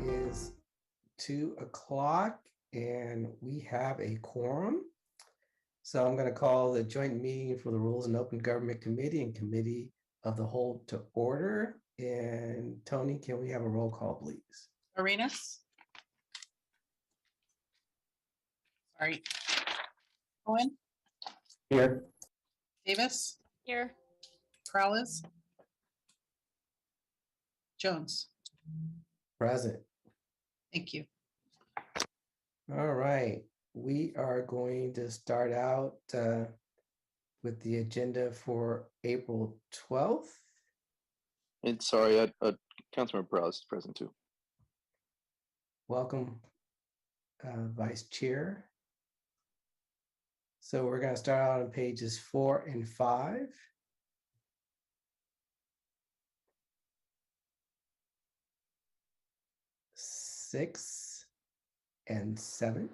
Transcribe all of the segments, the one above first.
is 2:00 and we have a quorum. So I'm going to call the joint meeting for the Rules and Open Government Committee and Committee of the Whole to order. And Tony, can we have a roll call, please? Arenas. Sorry. Owen. Here. Davis. Here. Crowley. Jones. Present. Thank you. All right. We are going to start out with the agenda for April 12th. And sorry, Councilmember Browse is present too. Welcome, Vice Chair. So we're going to start out on pages 4 and 5. Six and 7.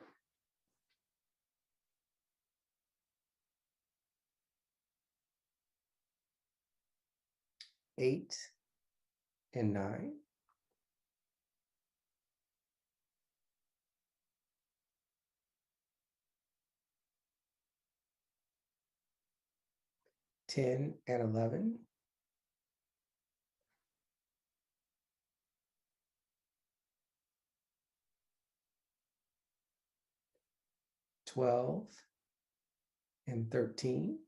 Eight and 9. Ten and 11. 12 and 13.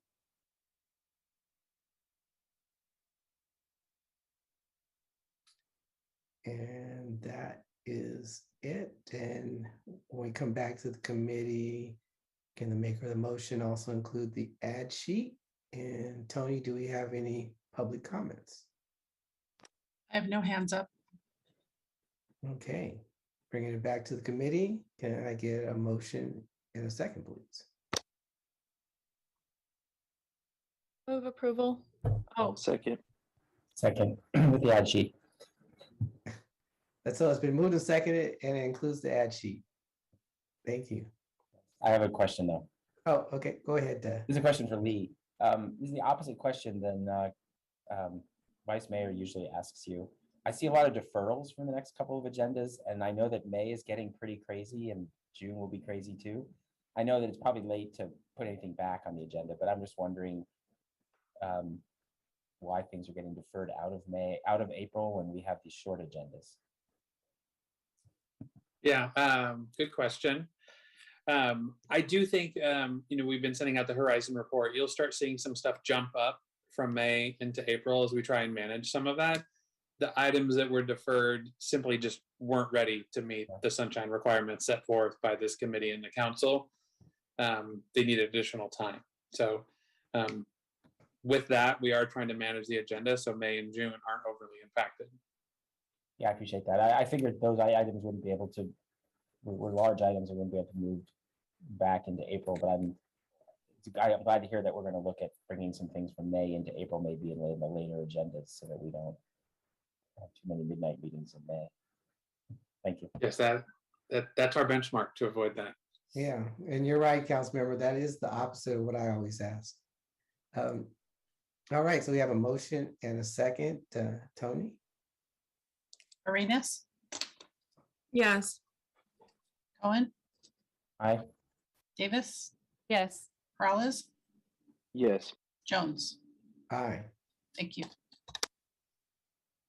And that is it. And when we come back to the committee, can the maker of the motion also include the ad sheet? And Tony, do we have any public comments? I have no hands up. Okay, bringing it back to the committee. Can I get a motion in a second, please? Move approval. Oh, Second. Second with the ad sheet. That's all. It's been moved and seconded, and it includes the ad sheet. Thank you. I have a question though. Oh, okay. Go ahead. This is a question for Lee. This is the opposite question than Vice Mayor usually asks you. I see a lot of deferrals from the next couple of agendas, and I know that May is getting pretty crazy and June will be crazy too. I know that it's probably late to put anything back on the agenda, but I'm just wondering why things are getting deferred out of April when we have these short agendas. Yeah, good question. I do think, we've been sending out the Horizon report. You'll start seeing some stuff jump up from May into April as we try and manage some of that. The items that were deferred simply just weren't ready to meet the sunshine requirements set forth by this committee and the council. They need additional time. So with that, we are trying to manage the agenda so May and June aren't overly impacted. Yeah, I appreciate that. I figured those items wouldn't be able to, were large items that wouldn't be able to move back into April, but I'm glad to hear that we're going to look at bringing some things from May into April, maybe in the later agendas, so that we don't have too many midnight meetings in May. Thank you. Yes, that's our benchmark to avoid that. Yeah, and you're right, Councilmember. That is the opposite of what I always ask. All right, so we have a motion and a second. Tony? Arenas. yes. Owen. Aye. Davis. Yes. Crowley. Yes. Jones. Aye. Thank you.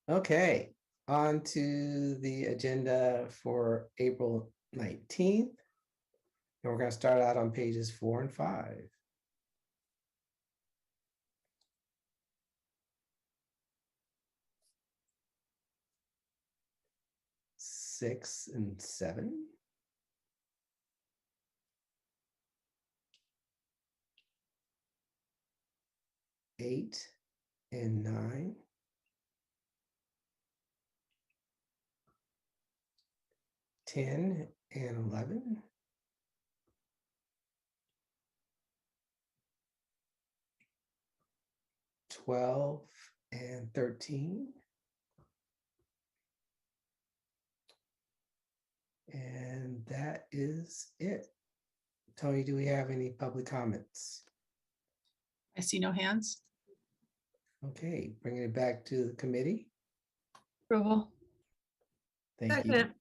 Okay, on to the agenda for April 19th. And we're going to start out on pages 4 and 5. Six and 7. Eight and 9. 10 and 11. 12 and 13. And that is it. Tony, do we have any public comments? I see no hands. Okay, bringing it back to the committee. Approval. Thank you. Second.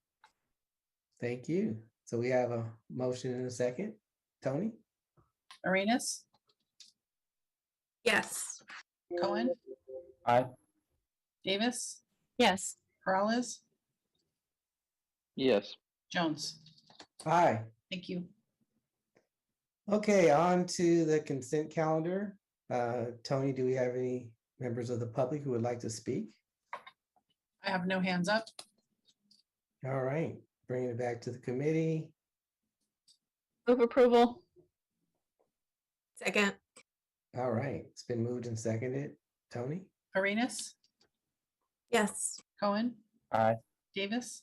Thank you. So we have a motion and a second. Tony? Arenas, Yes. Cohen, Aye. Davis, Yes. Peralez, Yes. Jones. Aye. Thank you. Okay, on to the consent calendar. Tony, do we have any members of the public who would like to speak? I have no hands up. All right, bringing it back to the committee. Move approval. Second. All right, it's been moved and seconded. Tony? Arenas, Yes. Cohen, Aye. Davis,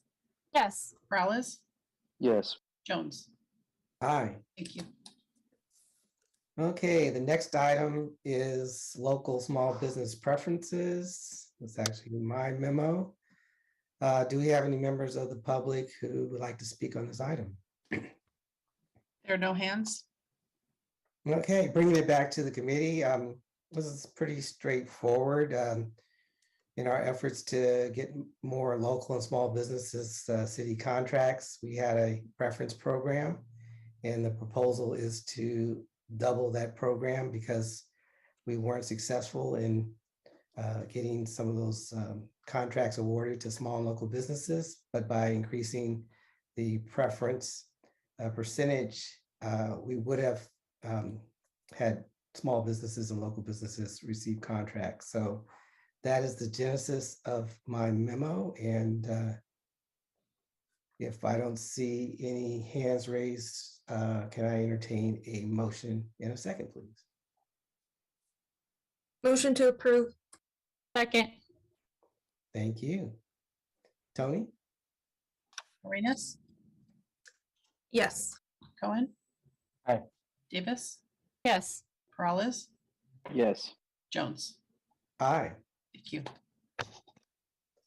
Yes. Peralez, Yes. Jones. Aye. Thank you. Okay, the next item is local small business preferences. It's actually my memo. Do we have any members of the public who would like to speak on this item? There are no hands. Okay, bringing it back to the committee. This is pretty straightforward. In our efforts to get more local and small businesses city contracts, we had a preference program, and the proposal is to double that program because we weren't successful in getting some of those contracts awarded to small and local businesses, but by increasing the preference percentage, we would have had small businesses and local businesses receive contracts. So that is the genesis of my memo. And if I don't see any hands raised, can I entertain a motion in a second, please? Motion to approve. Second. Thank you. Tony? Arenas, Yes. Cohen. Aye. Davis, Yes. Peralez, Yes. Jones. Aye. Thank you.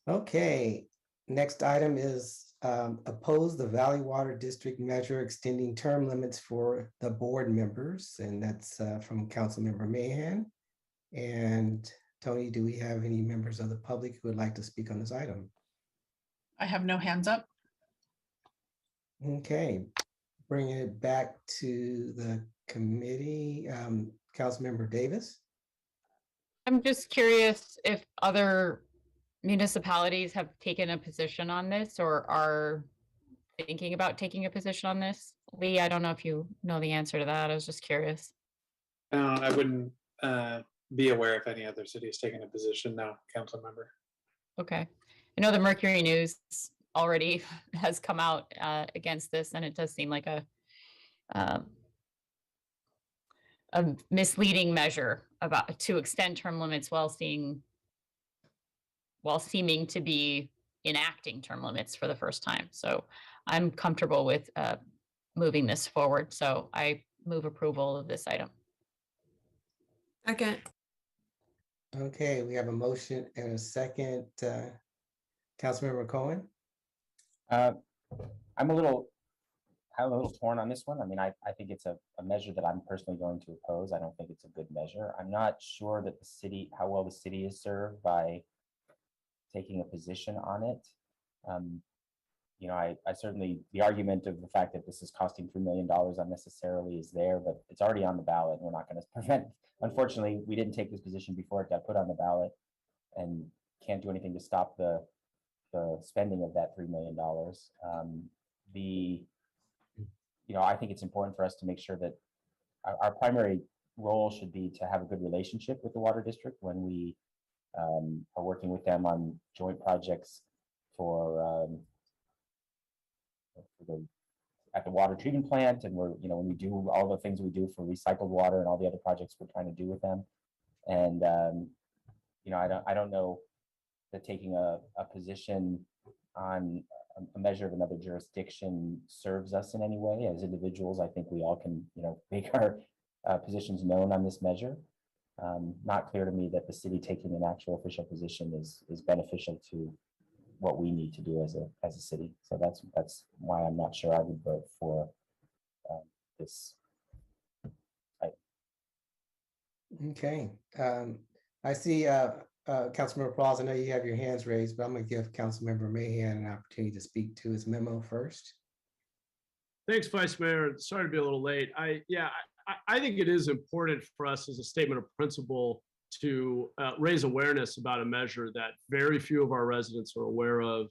Okay, next item is oppose the Valley Water District measure extending term limits for the board members, and that's from Councilmember Mahan. And Tony, do we have any members of the public who would like to speak on this item? I have no hands up. Okay, bringing it back to the committee, Councilmember Davis. I'm just curious if other municipalities have taken a position on this or are thinking about taking a position on this. Lee, I don't know if you know the answer to that. I was just curious. I wouldn't be aware if any other city has taken a position now, council member. Okay. I know the Mercury News already has come out against this, and it does seem like a misleading measure about to extend term limits while seeming to be enacting term limits for the first time. So I'm comfortable with moving this forward. So I move approval of this item. Second. Okay, we have a motion and a second. Councilmember Cohen? I'm a little torn on this one. I mean, I think it's a measure that I'm personally going to oppose. I don't think it's a good measure. I'm not sure that how well the city is served by taking a position on it. You know, I certainly, the argument of the fact that this is costing $3 million unnecessarily is there, but it's already on the ballot. We're not going to prevent, unfortunately, we didn't take this position before it got put on the ballot and can't do anything to stop the spending of that $3 million. You know, I think it's important for us to make sure that our primary role should be to have a good relationship with the water district when we are working with them on joint projects at the water treatment plant, and when we do all the things we do for recycled water and all the other projects we're trying to do with them. And you know, I don't know that taking a position on a measure of another jurisdiction serves us in any way. As individuals, I think we all can, make our positions known on this measure. Not clear to me that the city taking an actual official position is beneficial to what we need to do as a city. So that's why I'm not sure I would vote for this item. Okay, I see Councilmember Pauls, I know you have your hands raised, but I'm going to give Councilmember Mahan an opportunity to speak to his memo first. Thanks, Vice Mayor. Sorry to be a little late. I think it is important for us as a statement of principle to raise awareness about a measure that very few of our residents are aware of.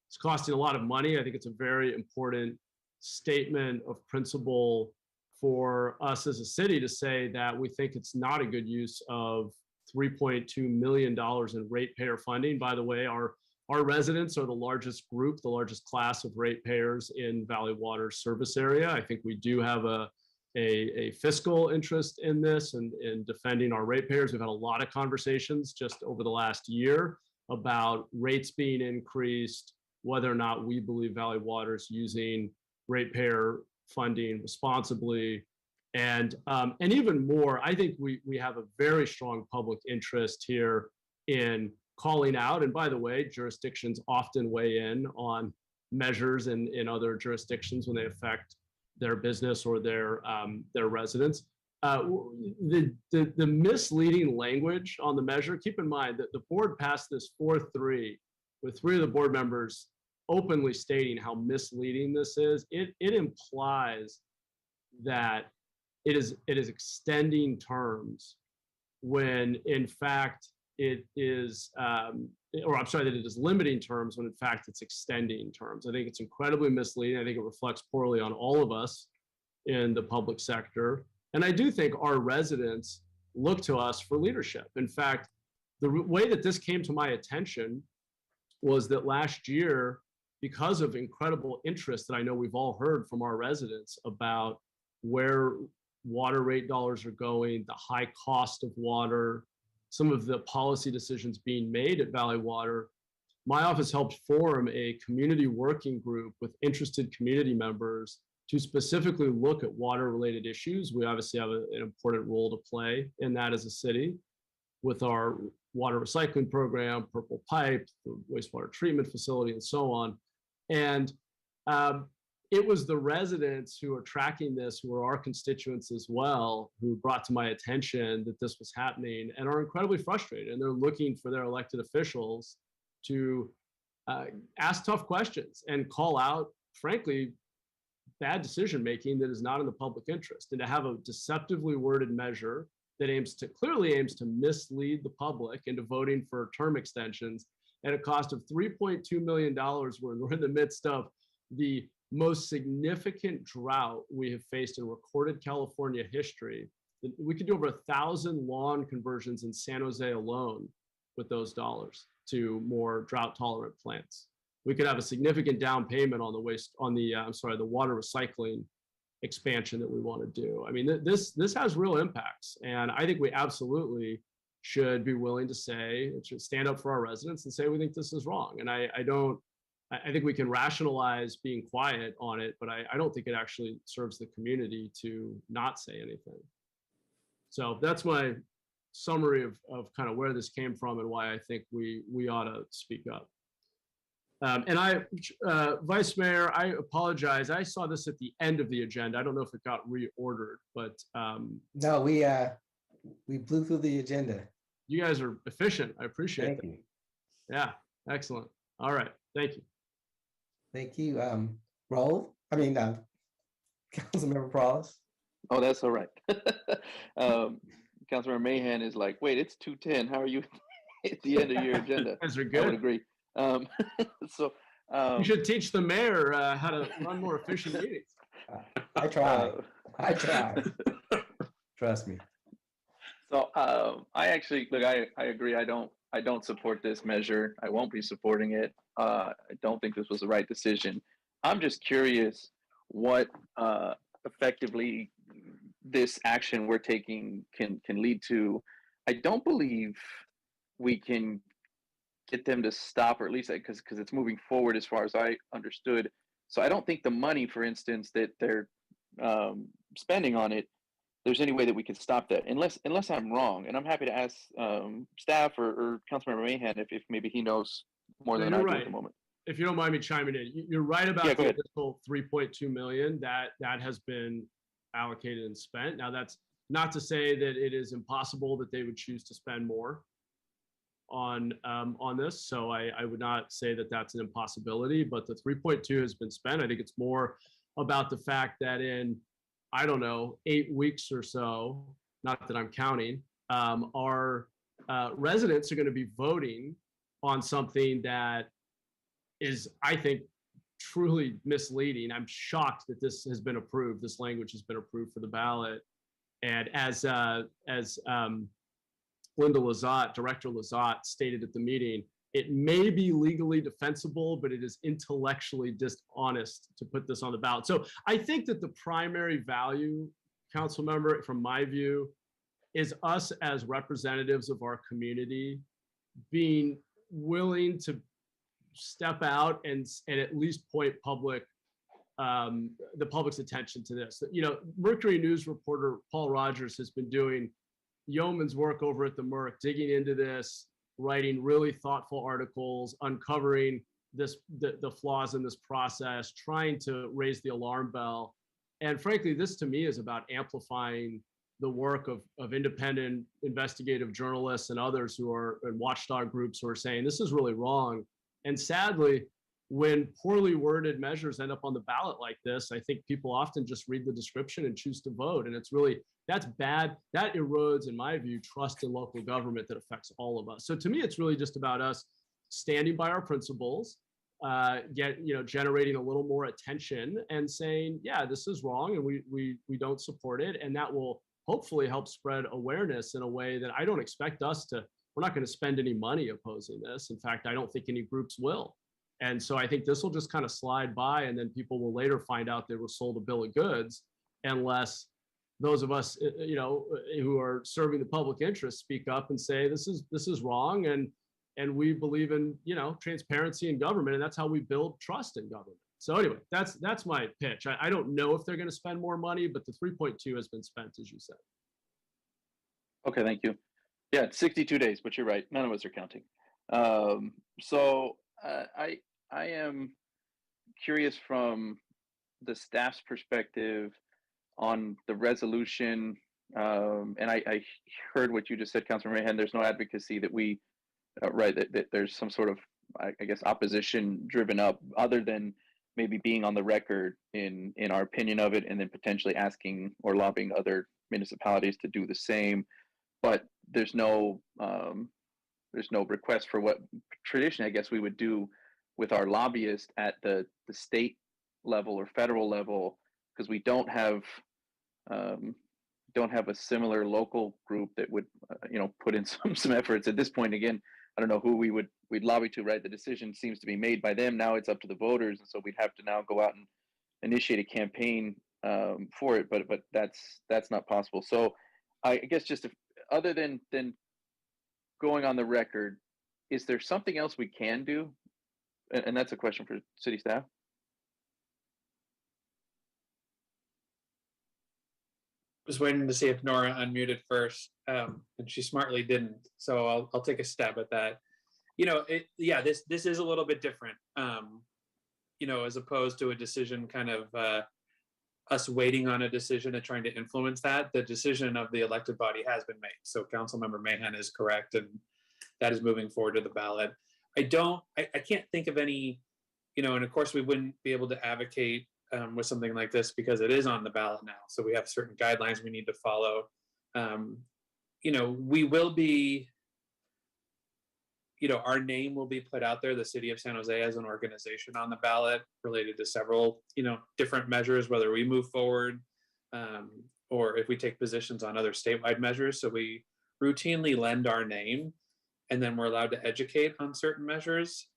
It's costing a lot of money. I think it's a very important statement of principle for us as a city to say that we think it's not a good use of $3.2 million in ratepayer funding. By the way, our residents are the largest group, the largest class of ratepayers in Valley Water's service area. I think we do have a fiscal interest in this and in defending our ratepayers. We've had a lot of conversations just over the last year about rates being increased, whether or not we believe Valley Water is using ratepayer funding responsibly. And even more, I think we have a very strong public interest here in calling out. And by the way, jurisdictions often weigh in on measures in other jurisdictions when they affect their business or their residents. The misleading language on the measure, keep in mind that the board passed this 4-3 with 3 of the board members openly stating how misleading this is. It implies that it is extending terms when in fact it is, or I'm sorry, that it is limiting terms when in fact it's extending terms. I think it's incredibly misleading. I think it reflects poorly on all of us in the public sector. And I do think our residents look to us for leadership. In fact, the way that this came to my attention was that last year, because of incredible interest that I know we've all heard from our residents about where water rate dollars are going, the high cost of water, some of the policy decisions being made at Valley Water, my office helped form a community working group with interested community members to specifically look at water-related issues. We obviously have an important role to play in that as a city with our water recycling program, Purple Pipe, the wastewater treatment facility, and so on. And it was the residents who are tracking this, who are our constituents as well, who brought to my attention that this was happening and are incredibly frustrated. And they're looking for their elected officials to ask tough questions and call out, frankly, bad decision-making that is not in the public interest. And to have a deceptively worded measure that clearly aims to mislead the public into voting for term extensions at a cost of $3.2 million, when we're in the midst of the most significant drought we have faced in recorded California history. We could do over 1,000 lawn conversions in San Jose alone with those dollars to more drought tolerant plants. We could have a significant down payment on the water recycling expansion that we want to do. I mean, this has real impacts, and I think we absolutely should be willing to say, should stand up for our residents and say we think this is wrong. And I think we can rationalize being quiet on it, but I don't think it actually serves the community to not say anything. So that's my summary of kind of where this came from and why I think we ought to speak up. Vice Mayor, I apologize. I saw this at the end of the agenda. I don't know if it got reordered, but No, we blew through the agenda. You guys are efficient. I appreciate Thank that. you. Yeah, excellent. All right, thank you. Thank you. Councilmember Prowse. Oh, that's all right. Councilmember Mahan is like, wait, it's 2:10. How are you at the end of your agenda? You guys are I would good. agree. You should teach the mayor how to run more efficient meetings. I try. Trust me. So I actually look. I agree. I don't support this measure. I won't be supporting it. I don't think this was the right decision. I'm just curious what effectively this action we're taking can lead to. I don't believe we can get them to stop, or at least because it's moving forward as far as I understood. So I don't think the money, for instance, that they're spending on it, there's any way that we can stop that, unless I'm wrong. And I'm happy to ask staff or Councilmember Mahan if maybe he knows more than I do at the moment. If you don't mind me chiming in, you're right about the go ahead. additional 3.2 million that has been allocated and spent. Now, that's not to say that it is impossible that they would choose to spend more on this. So I would not say that that's an impossibility, but the 3.2 has been spent. I think it's more about the fact that in, I don't know, 8 weeks or so, not that I'm counting, our residents are going to be voting on something that is, I think, truly misleading. I'm shocked that this has been approved. This language has been approved for the ballot. And as Linda Lazat, Director Lazat, stated at the meeting, it may be legally defensible, but it is intellectually dishonest to put this on the ballot. So I think that the primary value, council member, from my view, is us as representatives of our community being willing to step out and at least point the public's attention to this. You know, Mercury News reporter Paul Rogers has been doing yeoman's work over at the Merc, digging into this, writing really thoughtful articles, uncovering the flaws in this process, trying to raise the alarm bell. And frankly, this to me is about amplifying the work of independent investigative journalists and others who are in watchdog groups who are saying this is really wrong. And sadly, when poorly worded measures end up on the ballot like this, I think people often just read the description and choose to vote. And it's really, that's bad. That erodes, in my view, trust in local government that affects all of us. So to me, it's really just about us standing by our principles, generating a little more attention and saying, yeah, this is wrong and we don't support it. And that will hopefully help spread awareness in a way that I don't expect us to. We're not going to spend any money opposing this. In fact, I don't think any groups will. And so I think this will just kind of slide by, and then people will later find out they were sold a bill of goods, unless those of us, who are serving the public interest speak up and say this is wrong, and we believe in transparency in government, and that's how we build trust in government. So anyway, that's my pitch. I don't know if they're going to spend more money, but the 3.2 has been spent, as you said. Okay, thank you. Yeah, it's 62 days, but you're right. None of us are counting. I am curious from the staff's perspective on the resolution. And I heard what you just said, Councilor Mahan. There's no advocacy that we, that there's some sort of, I guess, opposition driven up, other than maybe being on the record in our opinion of it, and then potentially asking or lobbying other municipalities to do the same. But there's no request for what traditionally, I guess, we would do with our lobbyists at the state level or federal level, because we don't have a similar local group that would put in some efforts. At this point, again, I don't know who we'd lobby to, right? The decision seems to be made by them. Now it's up to the voters, and so we'd have to now go out and initiate a campaign for it. But that's not possible. So I guess other than going on the record, is there something else we can do? And that's a question for city staff. Was waiting to see if Nora unmuted first, and she smartly didn't. So I'll take a stab at that. This is a little bit different. As opposed to a decision kind of us waiting on a decision and trying to influence that. The decision of the elected body has been made. So Councilmember Mahan is correct, and that is moving forward to the ballot. I can't think of any, and of course we wouldn't be able to advocate with something like this because it is on the ballot now. So we have certain guidelines we need to follow. We will be, our name will be put out there, the city of San Jose as an organization on the ballot related to several, different measures, whether we move forward or if we take positions on other statewide measures. So we routinely lend our name, and then we're allowed to educate on certain measures.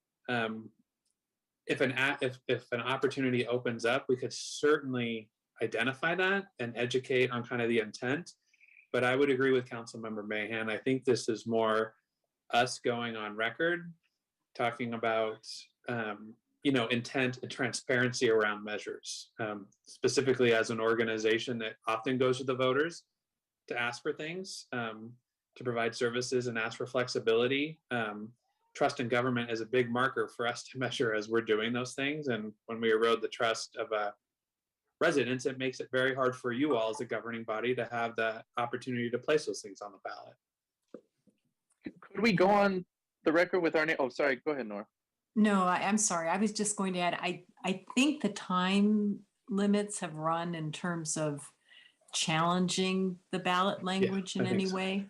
If an opportunity opens up, we could certainly identify that and educate on kind of the intent. But I would agree with Councilmember Mahan. I think this is more us going on record, talking about intent and transparency around measures, specifically as an organization that often goes to the voters to ask for things, to provide services and ask for flexibility. Trust in government is a big marker for us to measure as we're doing those things. And when we erode the trust of residents, it makes it very hard for you all as a governing body to have the opportunity to place those things on the ballot. Could we go on the record with our name? Oh, sorry. Go ahead, Nora. No, I'm sorry. I was just going to add, I think the time limits have run in terms of challenging the ballot language in I think any so. way.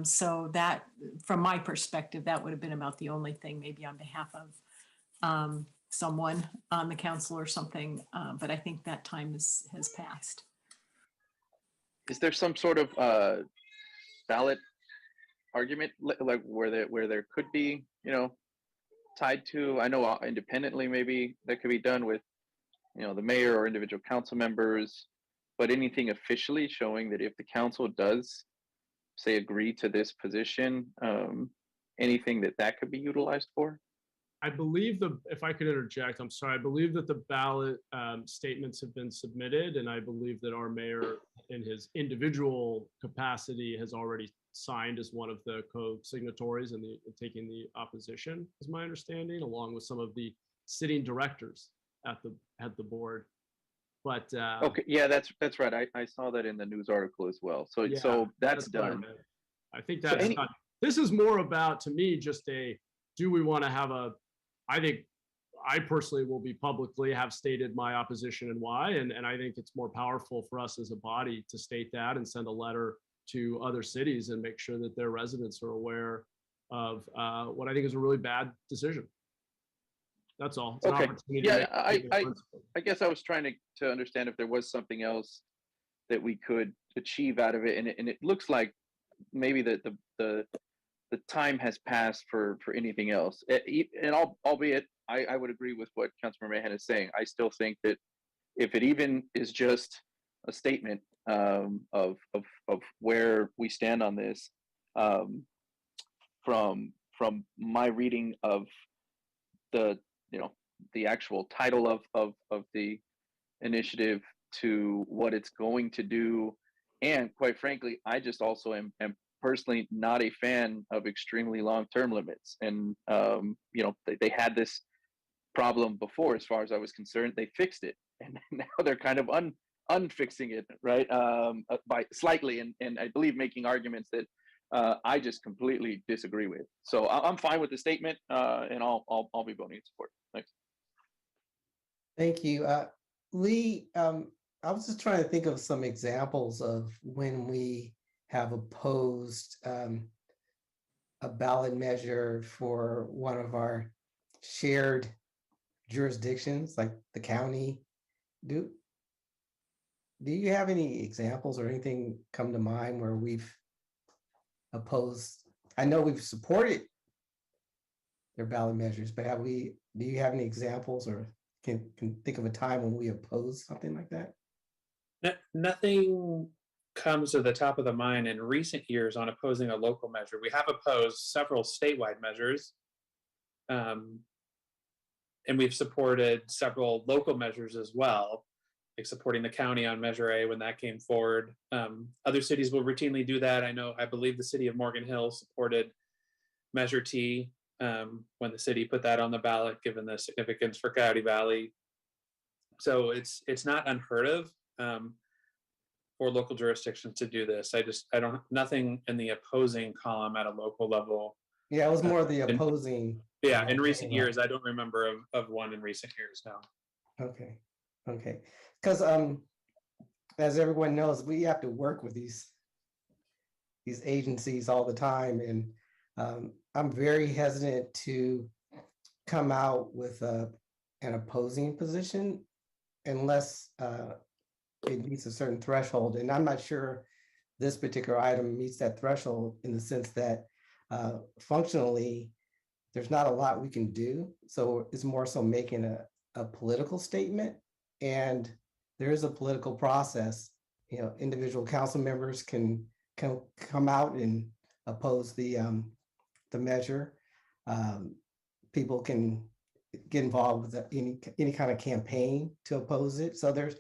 So that, from my perspective, that would have been about the only thing, maybe on behalf of someone on the council or something. But I think that time has passed. Is there some sort of ballot argument like where there could be, tied to, I know independently maybe that could be done with, the mayor or individual council members, but anything officially showing that if the council does say agree to this position, anything that could be utilized for? I believe if I could interject, I'm sorry, I believe that the ballot statements have been submitted, and I believe that our mayor in his individual capacity has already signed as one of the co-signatories and taking the opposition, is my understanding, along with some of the sitting directors at the board. But Okay, yeah, that's right. I saw that in the news article as well. So yeah, so that's what I done. read. I think So that's any- done. This is more about, to me, just do we want to have I think I personally will be publicly have stated my opposition and why, and I think it's more powerful for us as a body to state that and send a letter to other cities and make sure that their residents are aware of what I think is a really bad decision. That's all. It's an Okay. opportunity Yeah, to make people principled. I guess I was trying to understand if there was something else that we could achieve out of it, and it looks like maybe the time has passed for anything else. And albeit I would agree with what Councilmember Mahan is saying. I still think that if it even is just a statement of where we stand on this, from my reading of the the actual title of the initiative to what it's going to do, and quite frankly, I just also am personally not a fan of extremely long-term limits. And they had this problem before, as far as I was concerned. They fixed it, and now they're kind of unfixing it, right? By slightly, and I believe making arguments that I just completely disagree with. So I'm fine with the statement, and I'll be voting in support. Thanks. Thank you. Lee, I was just trying to think of some examples of when we have opposed a ballot measure for one of our shared jurisdictions, like the county. Do you have any examples or anything come to mind where we've opposed? I know we've supported their ballot measures, but do you have any examples or can think of a time when we opposed something like that? Nothing comes to the top of the mind in recent years on opposing a local measure. We have opposed several statewide measures, and we've supported several local measures as well, like supporting the county on Measure A when that came forward. Other cities will routinely do that. I believe the city of Morgan Hill supported Measure T when the city put that on the ballot, given the significance for Coyote Valley. So it's not unheard of for local jurisdictions to do this. Nothing in the opposing column at a local level. Yeah, it was more the opposing. Yeah, in recent years, I don't remember of one in recent years now. Okay. Because as everyone knows, we have to work with these agencies all the time, and I'm very hesitant to come out with an opposing position unless it meets a certain threshold. And I'm not sure this particular item meets that threshold, in the sense that functionally, there's not a lot we can do. So it's more so making a political statement. And there is a political process. Individual council members can come out and oppose the measure. People can get involved with any kind of campaign to oppose it. So there's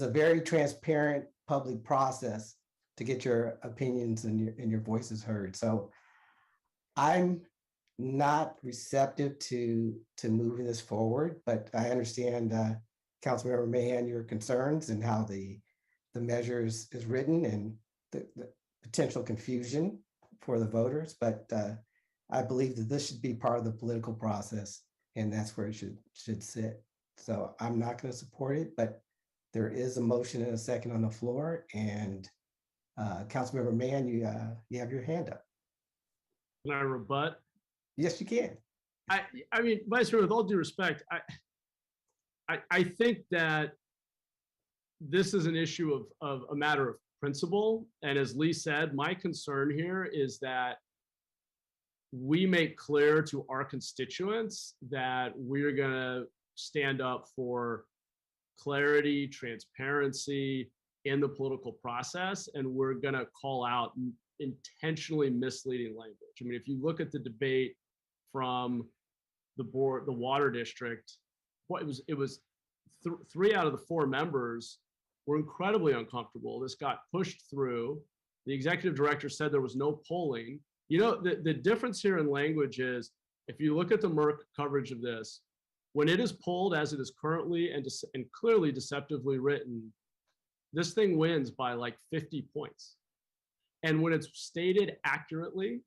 a very transparent public process to get your opinions and your voices heard. So I'm not receptive to moving this forward, but I understand Councilmember Mahan, your concerns and how the measure is written and the potential confusion for the voters. But I believe that this should be part of the political process, and that's where it should sit. So I'm not going to support it, but there is a motion and a second on the floor. And Councilmember Mann, you have your hand up. Can I rebut? Yes, you can. I mean, Vice Mayor, with all due respect, I think that this is an issue of a matter of principle. And as Lee said, my concern here is that we make clear to our constituents that we're going to stand up for clarity, transparency in the political process, and we're going to call out intentionally misleading language. I mean, if you look at the debate from the board, the water district, it was 3 out of the 4 members were incredibly uncomfortable. This got pushed through. The executive director said there was no polling. You know, the difference here in language is, if you look at the Merck coverage of this, when it is pulled as it is currently and clearly deceptively written, this thing wins by like 50 points. And when it's stated accurately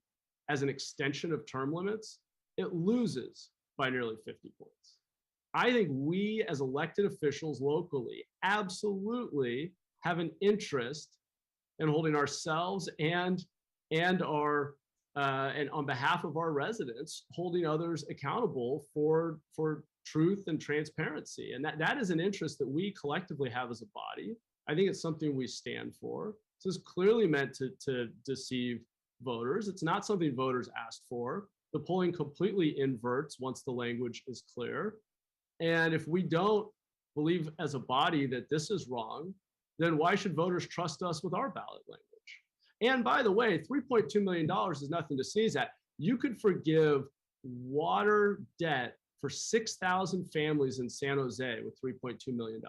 as an extension of term limits, it loses by nearly 50 points. I think we as elected officials locally absolutely have an interest in holding ourselves and on behalf of our residents, holding others accountable for truth and transparency. And that is an interest that we collectively have as a body. I think it's something we stand for. This is clearly meant to deceive voters. It's not something voters asked for. The polling completely inverts once the language is clear. And if we don't believe as a body that this is wrong, then why should voters trust us with our ballot language? And by the way, $3.2 million is nothing to sneeze at. You could forgive water debt for 6,000 families in San Jose with $3.2 million.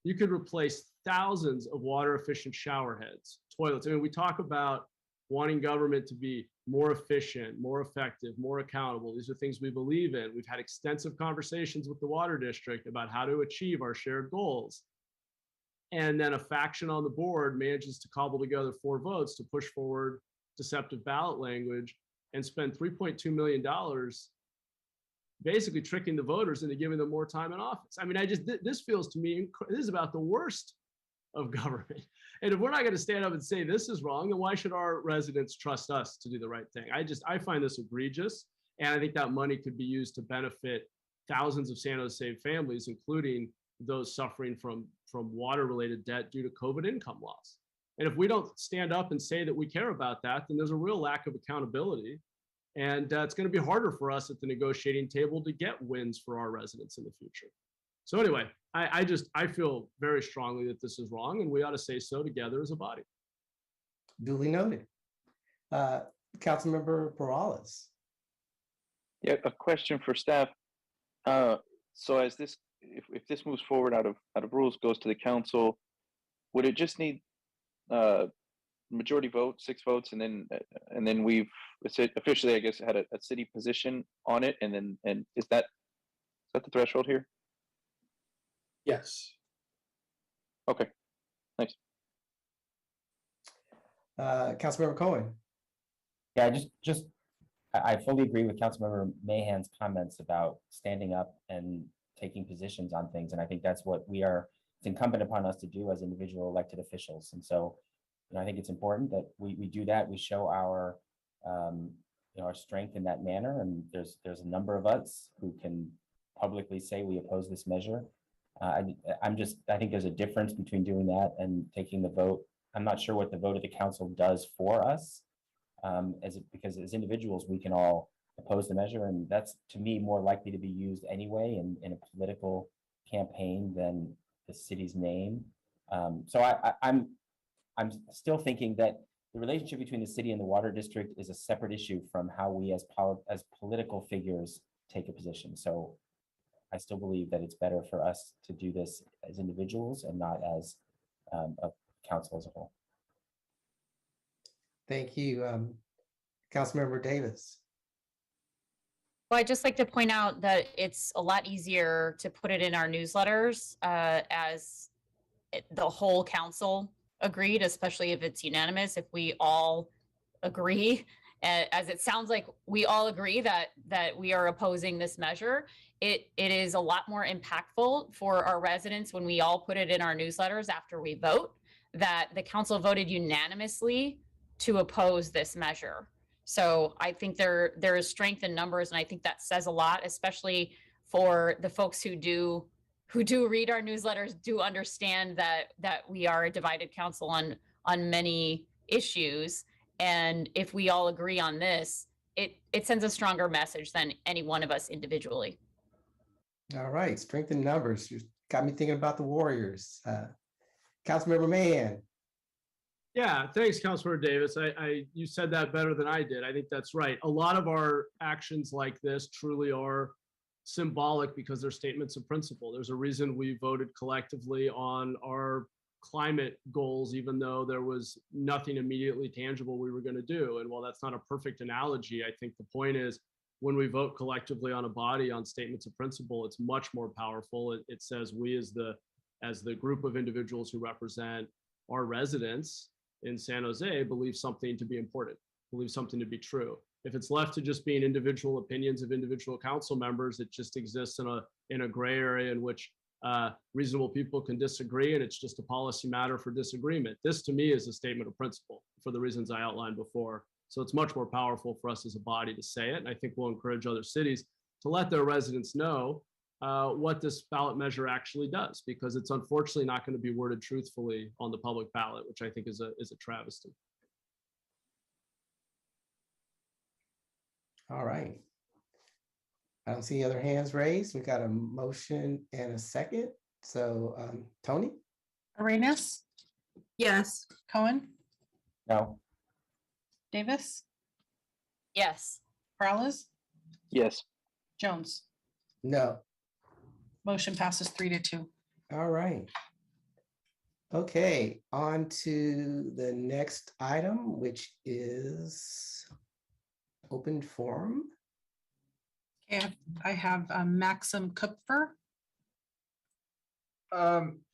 You could replace thousands of water efficient shower heads, toilets. I mean, we talk about wanting government to be more efficient, more effective, more accountable. These are things we believe in. We've had extensive conversations with the water district about how to achieve our shared goals. And then a faction on the board manages to cobble together 4 votes to push forward deceptive ballot language and spend $3.2 million basically tricking the voters into giving them more time in office. I mean, this feels to me, this is about the worst of government. And if we're not going to stand up and say this is wrong, then why should our residents trust us to do the right thing? I find this egregious. And I think that money could be used to benefit thousands of San Jose families, including those suffering from water-related debt due to COVID income loss. And if we don't stand up and say that we care about that, then there's a real lack of accountability. And it's going to be harder for us at the negotiating table to get wins for our residents in the future. So anyway, I feel very strongly that this is wrong, and we ought to say so together as a body. Duly noted. Councilmember Perales. Yeah, a question for staff. So as this, if this moves forward out of rules, goes to the council, would it just need majority vote, 6 votes, and then we've officially, I guess, had a city position on it, and is that the threshold here? Yes. Okay, thanks. Councilmember Cohen. Yeah, I fully agree with Councilmember Mahan's comments about standing up and taking positions on things. And I think that's what it's incumbent upon us to do as individual elected officials. And so, I think it's important that we do that. We show our, our strength in that manner. And there's a number of us who can publicly say we oppose this measure. I think there's a difference between doing that and taking the vote. I'm not sure what the vote of the council does for us, because as individuals, we can all oppose the measure. And that's, to me, more likely to be used anyway in a political campaign than the city's name. So I'm still thinking that the relationship between the city and the water district is a separate issue from how we as political figures take a position. So I still believe that it's better for us to do this as individuals and not as a council as a whole. Thank you. Councilmember Davis. Well, I'd just like to point out that it's a lot easier to put it in our newsletters as the whole council agreed, especially if it's unanimous, if we all agree, as it sounds like we all agree that we are opposing this measure. it is a lot more impactful for our residents when we all put it in our newsletters after we vote, that the council voted unanimously to oppose this measure. So I think there is strength in numbers, and I think that says a lot, especially for the folks who do read our newsletters, do understand that we are a divided council on many issues. And if we all agree on this, it sends a stronger message than any one of us individually. All right, strength in numbers. You got me thinking about the Warriors. Councilmember Mahan. Yeah, thanks, Councilmember Davis. You said that better than I did. I think that's right. A lot of our actions like this truly are symbolic because they're statements of principle. There's a reason we voted collectively on our climate goals, even though there was nothing immediately tangible we were going to do. And while that's not a perfect analogy, I think the point is when we vote collectively on a body on statements of principle, it's much more powerful. It says we as the group of individuals who represent our residents in San Jose believe something to be important, believe something to be true. If it's left to just being individual opinions of individual council members, it just exists in a gray area in which reasonable people can disagree, and it's just a policy matter for disagreement. This to me is a statement of principle for the reasons I outlined before. So it's much more powerful for us as a body to say it. And I think we'll encourage other cities to let their residents know what this ballot measure actually does, because it's unfortunately not going to be worded truthfully on the public ballot, which I think is a travesty. All right. I don't see any other hands raised. We got a motion and a second. So Tony? Arenas, Yes. Cohen, No. Davis, Yes. Peralez, Yes. Jones. No. Motion passes 3-2. All right. Okay, on to the next item, which is open forum. Okay, I have Maxim Kupfer.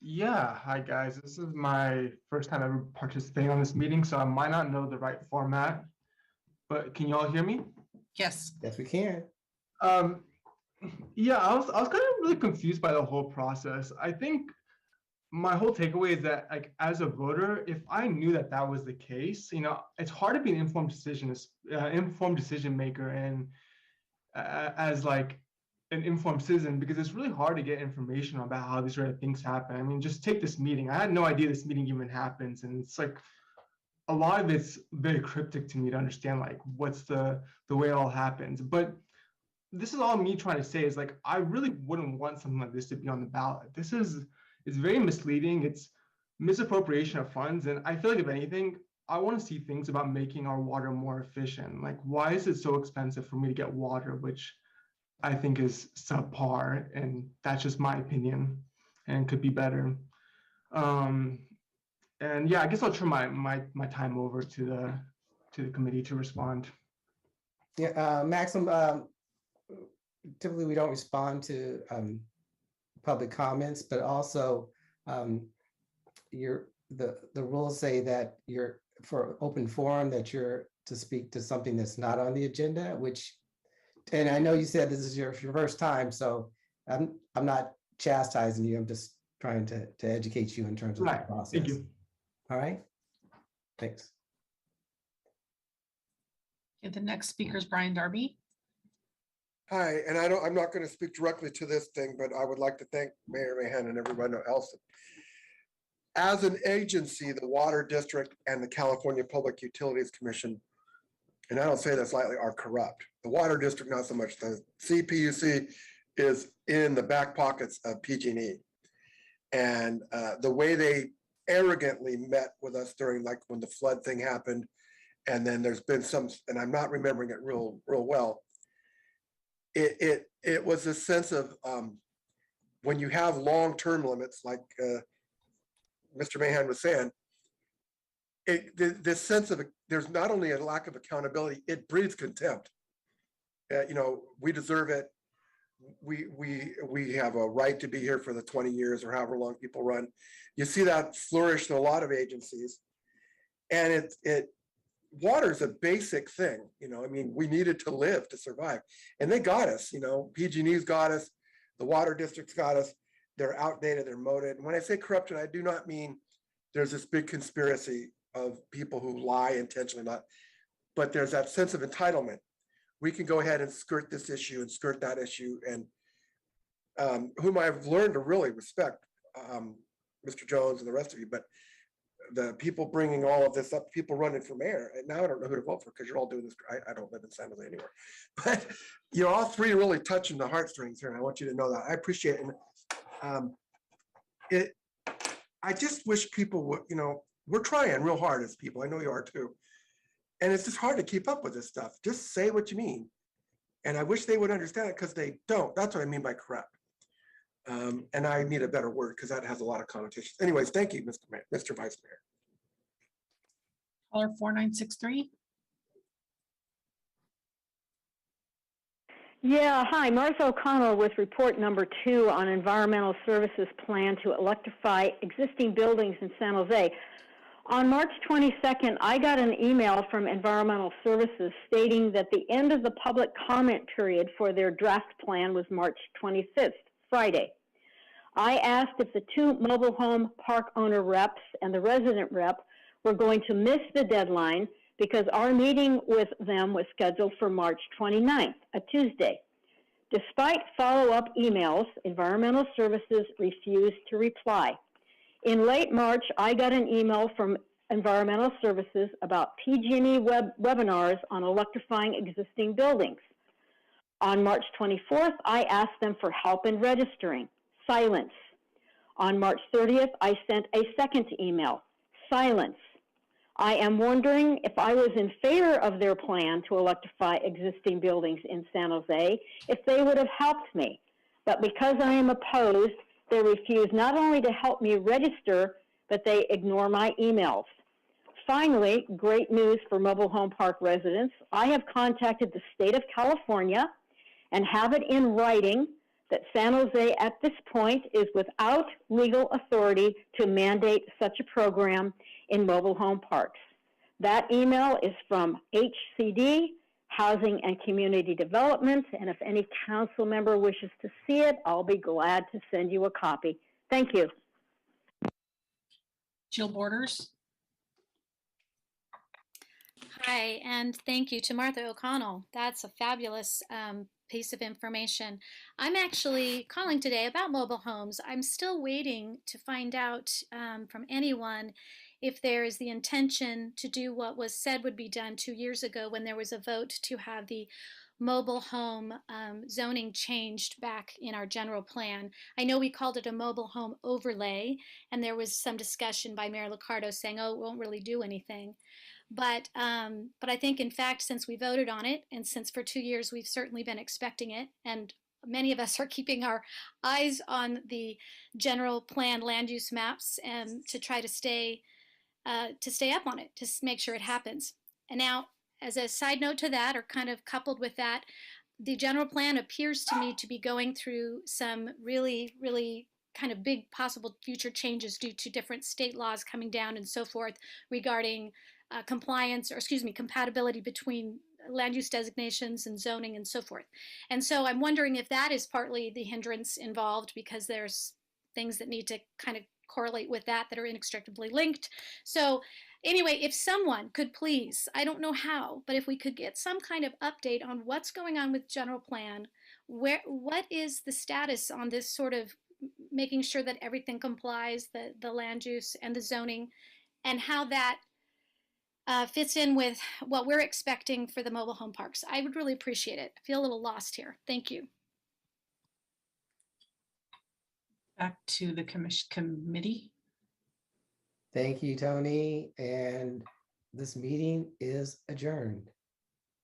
Yeah, hi guys. This is my first time ever participating on this meeting, so I might not know the right format, but can you all hear me? Yes. Yes, we can. Yeah, I was kind of really confused by the whole process. I think my whole takeaway is that, like, as a voter, if I knew that that was the case, it's hard to be an informed decision maker, and as like an informed citizen, because it's really hard to get information about how these sort of things happen. I mean, just take this meeting. I had no idea this meeting even happens, and it's like a lot of it's very cryptic to me to understand, like, what's the way it all happens. But this is all me trying to say is, like, I really wouldn't want something like this to be on the ballot. It's very misleading. It's misappropriation of funds. And I feel like, if anything, I want to see things about making our water more efficient. Like, why is it so expensive for me to get water, which I think is subpar, and that's just my opinion and could be better. And yeah, I guess I'll turn my time over to the committee to respond. Yeah, Maxim, typically we don't respond to public comments, but also the rules say that you're, for open forum, that you're to speak to something that's not on the agenda, which, and I know you said this is your first time, so I'm not chastising you. I'm just trying to educate you in terms of the process. Thank you. All right. Thanks. Okay, the next speaker is Brian Darby. Hi, and I'm not going to speak directly to this thing, but I would like to thank Mayor Mahan and everyone else. As an agency, the Water District and the California Public Utilities Commission, and I don't say this lightly, are corrupt. The Water District, not so much. The CPUC is in the back pockets of PG&E. And the way they arrogantly met with us during, like, when the flood thing happened, and then there's been some, and I'm not remembering it real well, it was a sense of when you have long-term limits, like Mr. Mahan was saying, this sense of, there's not only a lack of accountability, it breeds contempt. We deserve it. We have a right to be here for the 20 years or however long people run. You see that flourish in a lot of agencies, and water is a basic thing. I mean, we needed to live to survive, and they got us. PG&E's got us. The water district's got us. They're outdated, they're moated. And when I say corruption, I do not mean there's this big conspiracy of people who lie intentionally, not, but there's that sense of entitlement. We can go ahead and skirt this issue and skirt that issue, and whom I've learned to really respect, Mr. Jones and the rest of you, but the people bringing all of this up, people running for mayor, and now I don't know who to vote for because you're all doing this. I don't live in San Jose anymore, but all three are really touching the heartstrings here, and I want you to know that. I appreciate it. I just wish people would, we're trying real hard as people. I know you are too. And it's just hard to keep up with this stuff. Just say what you mean. And I wish they would understand it because they don't. That's what I mean by corrupt. And I need a better word because that has a lot of connotations. Anyways, thank you, Mr. Vice Mayor. Caller 4963. Yeah, hi, Martha O'Connell with report number 2 on environmental services plan to electrify existing buildings in San Jose. On March 22nd, I got an email from Environmental Services stating that the end of the public comment period for their draft plan was March 25th, Friday. I asked if the 2 mobile home park owner reps and the resident rep were going to miss the deadline because our meeting with them was scheduled for March 29th, a Tuesday. Despite follow-up emails, Environmental Services refused to reply. In late March, I got an email from Environmental Services about PG&E webinars on electrifying existing buildings. On March 24th, I asked them for help in registering. Silence. On March 30th, I sent a second email. Silence. I am wondering if I was in favor of their plan to electrify existing buildings in San Jose, if they would have helped me. But because I am opposed, they refuse not only to help me register, but they ignore my emails. Finally, great news for mobile home park residents. I have contacted the state of California and have it in writing that San Jose at this point is without legal authority to mandate such a program in mobile home parks. That email is from HCD, Housing and Community Development, and if any council member wishes to see it, I'll be glad to send you a copy. Thank you. Jill Borders. Hi, and thank you to Martha O'Connell. That's a fabulous piece of information. I'm actually calling today about mobile homes. I'm still waiting to find out from anyone if there is the intention to do what was said would be done 2 years ago when there was a vote to have the mobile home zoning changed back in our general plan. I know we called it a mobile home overlay, and there was some discussion by Mayor Liccardo saying, oh, it won't really do anything. But I think, in fact, since we voted on it, and since for 2 years we've certainly been expecting it, and many of us are keeping our eyes on the general plan land use maps and to try to stay up on it, to make sure it happens. And now, as a side note to that, or kind of coupled with that, the general plan appears to me to be going through some really, really kind of big possible future changes due to different state laws coming down and so forth regarding compliance, or excuse me, compatibility between land use designations and zoning and so forth. And so I'm wondering if that is partly the hindrance involved, because there's things that need to kind of correlate with that are inextricably linked. So anyway, if someone could please, I don't know how, but if we could get some kind of update on what's going on with general plan, what is the status on this sort of making sure that everything complies, the land use and the zoning, and how that fits in with what we're expecting for the mobile home parks. I would really appreciate it. I feel a little lost here. Thank you. Back to the committee. Thank you, Tony. And this meeting is adjourned.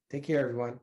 Take care, everyone.